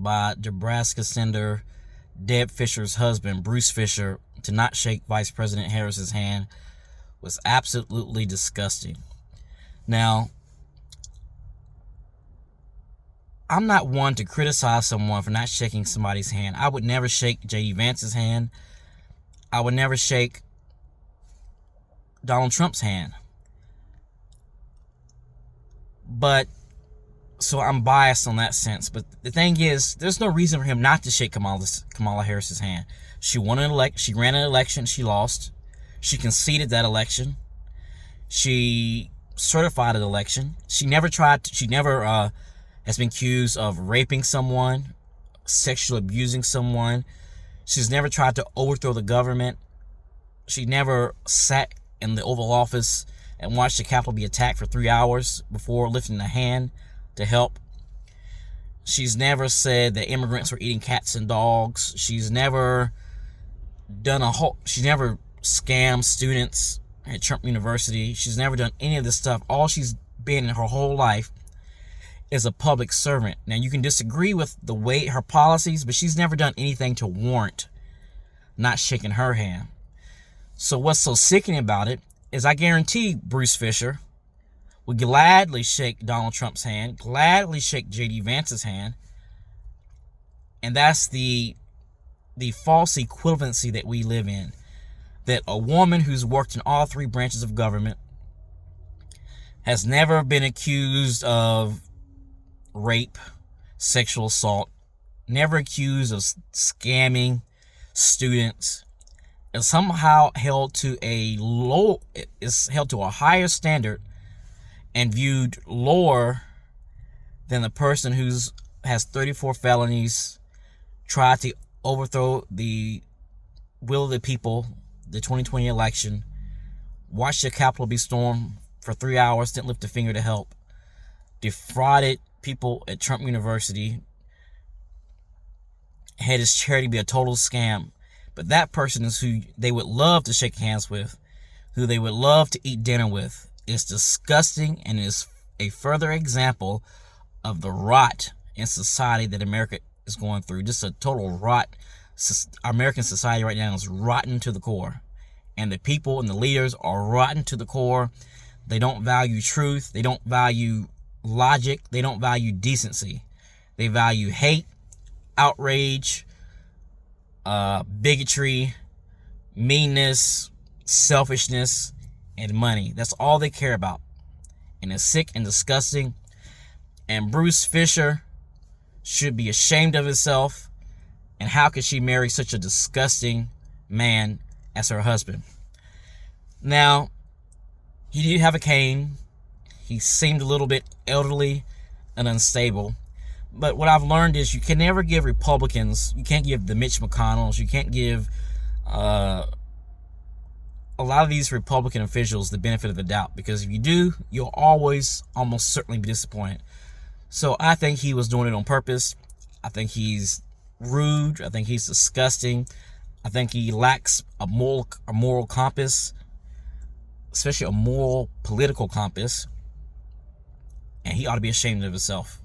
by Nebraska Senator Deb Fischer's husband, Bruce Fischer, to not shake Vice President Harris's hand was absolutely disgusting. Now, I'm not one to criticize someone for not shaking somebody's hand. I would never shake J.D. Vance's hand. I would never shake Donald Trump's hand. But, so I'm biased on that sense. But the thing is, there's no reason for him not to shake Kamala Harris's hand. She won an election. She ran an election. She lost. She conceded that election. She certified an election. She never has been accused of raping someone, sexually abusing someone. She's never tried to overthrow the government. She never sat in the Oval Office and watched the Capitol be attacked for 3 hours before lifting a hand to help. She's never said that immigrants were eating cats and dogs. She's never never scammed students at Trump University. She's never done any of this stuff. All she's been in her whole life is a public servant. Now, you can disagree with the way her policies, but she's never done anything to warrant not shaking her hand. So what's so sickening about it is I guarantee Bruce Fischer would gladly shake Donald Trump's hand, gladly shake J.D. Vance's hand. And that's the false equivalency that we live in. That a woman who's worked in all three branches of government has never been accused of rape, sexual assault, never accused of scamming students, is somehow held to a higher standard and viewed lower than the person who's has 34 felonies, tried to overthrow the will of the people, the 2020 election, watched the Capitol be stormed for 3 hours, didn't lift a finger to help, defrauded people at Trump University, had his charity be a total scam. But that person is who they would love to shake hands with, who they would love to eat dinner with. It's disgusting and is a further example of the rot in society that America is going through. Just a total rot. American society right now is rotten to the core. And the people and the leaders are rotten to the core. They don't value truth. They don't value logic. They don't value decency. They value hate, outrage, bigotry, meanness, selfishness, and money. That's all they care about. And it's sick and disgusting. And Bruce Fischer should be ashamed of himself. And how could she marry such a disgusting man as her husband? Now, he did have a cane. He seemed a little bit elderly and unstable. But what I've learned is you can never give Republicans, you can't give the Mitch McConnells, you can't give a lot of these Republican officials the benefit of the doubt. Because if you do, you'll always almost certainly be disappointed. So I think he was doing it on purpose. I think he's rude. I think he's disgusting. I think he lacks a moral compass, especially a moral political compass. And he ought to be ashamed of himself.